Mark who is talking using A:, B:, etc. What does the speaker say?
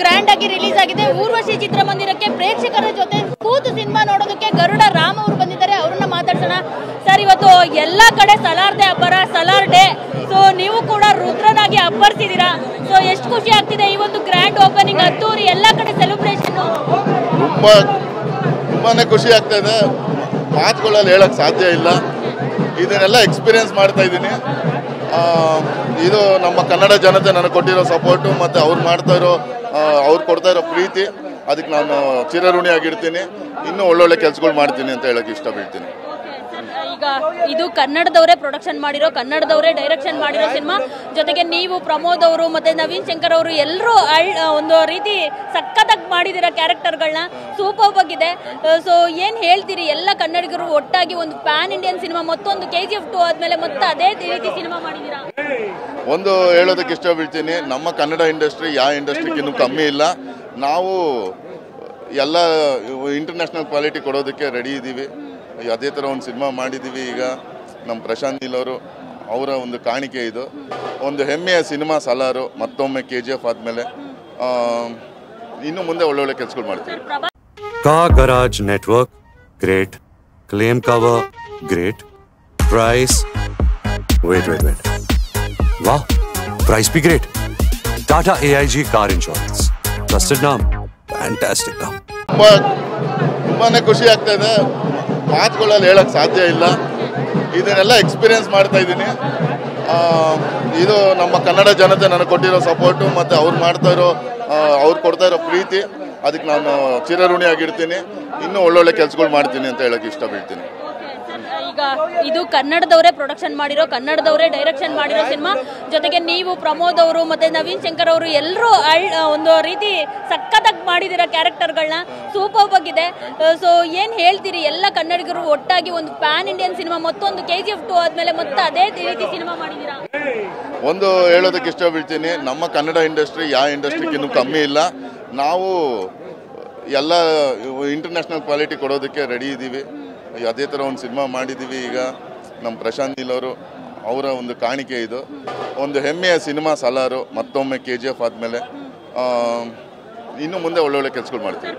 A: Grand ಆಗಿ release ಆಗಿದೆ ಊರ್ವಶಿ ಚಿತ್ರಮಂದಿರಕ್ಕೆ ಪ್ರೇಕ್ಷಕರ ಜೊತೆ ಕೂತು ಸಿನಿಮಾ ನೋಡೋದಕ್ಕೆ ಗರುಡ ರಾಮ್ ಅವರು ಬಂದಿದ್ದಾರೆ. ಅವ್ರನ್ನ ಮಾತಾಡ್ಸೋಣ. ಸರ್, ಇವತ್ತು ಎಲ್ಲಾ ಕಡೆ ಸಲಾರ್ದೆ ಅಬ್ಬರ, ಸಲಾರ್ ಡೇ. ಸೊ ನೀವು ಕೂಡ ರುದ್ರನಾಗಿ ಅಬ್ಬರಿಸಿದೀರಾ. ಸೊ ಎಷ್ಟು ಖುಷಿ ಆಗ್ತಿದೆ ಈ ಒಂದು ಗ್ರ್ಯಾಂಡ್ ಓಪನಿಂಗ್, ಅದ್ದೂರಿ ಎಲ್ಲಾ ಕಡೆ ಸೆಲೆಬ್ರೇಷನ್?
B: ತುಂಬಾನೇ ಖುಷಿ ಆಗ್ತಾ ಇದೆ, ಮಾತುಗಳಲ್ಲಿ ಹೇಳಕ್ ಸಾಧ್ಯ ಇಲ್ಲ. ಇದನ್ನೆಲ್ಲ ಎಕ್ಸ್ಪೀರಿಯನ್ಸ್ ಮಾಡ್ತಾ ಇದ್ದೀನಿ. ಇದು ನಮ್ಮ ಕನ್ನಡ ಜನತೆ ನನಗೆ ಕೊಟ್ಟಿರೋ ಸಪೋರ್ಟು ಮತ್ತು ಅವ್ರು ಕೊಡ್ತಾ ಇರೋ ಪ್ರೀತಿ, ಅದಕ್ಕೆ ನಾನು ಚಿರಋಣಿಯಾಗಿರ್ತೀನಿ. ಇನ್ನೂ ಒಳ್ಳೊಳ್ಳೆ ಕೆಲಸಗಳು ಮಾಡ್ತೀನಿ ಅಂತ ಹೇಳಕ್ಕೆ ಇಷ್ಟಪಡ್ತೀನಿ.
A: ಈಗ ಇದು ಕನ್ನಡದವರೇ ಪ್ರೊಡಕ್ಷನ್ ಮಾಡಿರೋ, ಕನ್ನಡದವರೇ ಡೈರೆಕ್ಷನ್ ಮಾಡಿರೋ ಸಿನಿಮಾ. ಜೊತೆಗೆ ನೀವು ಪ್ರಮೋದ್ ಅವರು ಮತ್ತೆ ನವೀನ್ ಶಂಕರ್ ಅವರು ಎಲ್ಲರೂ ಒಂದು ರೀತಿ ಸಖತ್ತಾಗಿ ಮಾಡಿದಿರೋ ಕ್ಯಾರೆಕ್ಟರ್ಗಳನ್ನ, ಸೂಪರ್ ಆಗಿದೆ. ಸೊ ಏನ್ ಹೇಳ್ತೀರಿ? ಎಲ್ಲ ಕನ್ನಡಿಗರು ಒಟ್ಟಾಗಿ ಒಂದು ಪ್ಯಾನ್ ಇಂಡಿಯನ್ ಸಿನಿಮಾ, ಮತ್ತೊಂದು KGF 2 ಆದ್ಮೇಲೆ ಮತ್ತೆ ಅದೇ ರೀತಿ ಸಿನಿಮಾ ಮಾಡಿದೀರಾ.
B: ಒಂದು ಹೇಳೋದಕ್ಕೆ ಇಷ್ಟಪಡ್ತೀನಿ, ನಮ್ಮ ಕನ್ನಡ ಇಂಡಸ್ಟ್ರಿ ಯಾವ ಇಂಡಸ್ಟ್ರಿಗಿನ್ನೂ ಕಮ್ಮಿ ಇಲ್ಲ. ನಾವು ಎಲ್ಲ ಇಂಟರ್ನ್ಯಾಷನಲ್ ಕ್ವಾಲಿಟಿ ಕೊಡೋದಕ್ಕೆ ರೆಡಿ ಇದ್ದೀವಿ. ಅದೇ ಥರ ಒಂದು ಸಿನಿಮಾ ಮಾಡಿದ್ದೀವಿ. ಈಗ ನಮ್ಮ ಪ್ರಶಾಂತ್ ನೀಲ್ ಅವರು, ಅವರ ಒಂದು ಕಾಣಿಕೆ ಇದು. ಒಂದು ಹೆಮ್ಮೆಯ ಸಿನಿಮಾ ಸಲಾರು, ಮತ್ತೊಮ್ಮೆ KGF ಆದಮೇಲೆ ಇನ್ನು ಮುಂದೆ ಒಳ್ಳೊಳ್ಳೆ ಕೆಲಸಗಳು ಮಾಡ್ತೀವಿ.
C: Car garage network great, claim cover great, price wait वाह, प्राइस भी great. Tata AIG car insurance, trusted नाम, फैंटास्टिक नाम.
B: ತುಂಬಾನೇ ಖುಷಿ ಆಗ್ತಾ ಇದೆ, ಮಾತುಗಳಲ್ಲಿ ಹೇಳಕ್ ಸಾಧ್ಯ ಇಲ್ಲ. ಇದನ್ನೆಲ್ಲ ಎಕ್ಸ್ಪೀರಿಯನ್ಸ್ ಮಾಡ್ತಾ ಇದ್ದೀನಿ. ಇದು ನಮ್ಮ ಕನ್ನಡ ಜನತೆ ನನಗೆ ಕೊಟ್ಟಿರೋ ಸಪೋರ್ಟು ಮತ್ತು ಅವ್ರು ಕೊಡ್ತಾ ಇರೋ ಪ್ರೀತಿ, ಅದಕ್ಕೆ ನಾನು ಚಿರಋಣಿಯಾಗಿರ್ತೀನಿ. ಇನ್ನೂ ಒಳ್ಳೊಳ್ಳೆ ಕೆಲಸಗಳು ಮಾಡ್ತೀನಿ ಅಂತ ಹೇಳಕ್ಕೆ ಇಷ್ಟಪಡ್ತೀನಿ.
A: ಈಗ ಇದು ಕನ್ನಡದವರೇ ಪ್ರೊಡಕ್ಷನ್ ಮಾಡಿರೋ, ಕನ್ನಡದವರೇ ಡೈರೆಕ್ಷನ್ ಮಾಡಿರೋ ಸಿನಿಮಾ. ಜೊತೆಗೆ ನೀವು ಪ್ರಮೋದ್ ಅವರು ಮತ್ತೆ ನವೀನ್ ಶಂಕರ್ ಅವರು ಎಲ್ಲರೂ ಒಂದು ರೀತಿ ಸಖತ್ತಾಗಿ ಮಾಡಿದಿರೋ ಕ್ಯಾರೆಕ್ಟರ್ಗಳನ್ನ, ಸೂಪರ್ ಆಗಿದೆ. ಸೊ ಏನ್ ಹೇಳ್ತೀರಿ? ಎಲ್ಲ ಕನ್ನಡಿಗರು ಒಟ್ಟಾಗಿ ಒಂದು ಪ್ಯಾನ್ ಇಂಡಿಯನ್ ಸಿನಿಮಾ, ಮತ್ತೊಂದು KGF 2 ಆದ್ಮೇಲೆ ಮತ್ತೆ ಅದೇ ರೀತಿ ಸಿನಿಮಾ ಮಾಡಿದೀರಾ.
B: ಒಂದು ಹೇಳೋದಕ್ಕೆ ಇಷ್ಟಪಡ್ತೀನಿ, ನಮ್ಮ ಕನ್ನಡ ಇಂಡಸ್ಟ್ರಿ ಯಾವ ಇಂಡಸ್ಟ್ರಿಗಿನ್ನೂ ಕಮ್ಮಿ ಇಲ್ಲ. ನಾವು ಎಲ್ಲ ಇಂಟರ್ನ್ಯಾಷನಲ್ ಕ್ವಾಲಿಟಿ ಕೊಡೋದಕ್ಕೆ ರೆಡಿ ಇದ್ದೀವಿ. ಅದೇ ಥರ ಒಂದು ಸಿನಿಮಾ ಮಾಡಿದ್ದೀವಿ. ಈಗ ನಮ್ಮ ಪ್ರಶಾಂತ್ ನೀಲ್ ಅವರು, ಅವರ ಒಂದು ಕಾಣಿಕೆ ಇದು. ಒಂದು ಹೆಮ್ಮೆಯ ಸಿನಿಮಾ ಸಲಾರು, ಮತ್ತೊಮ್ಮೆ KGF ಆದಮೇಲೆ ಇನ್ನು ಮುಂದೆ ಒಳ್ಳೊಳ್ಳೆ ಕೆಲಸಗಳು ಮಾಡ್ತೀವಿ.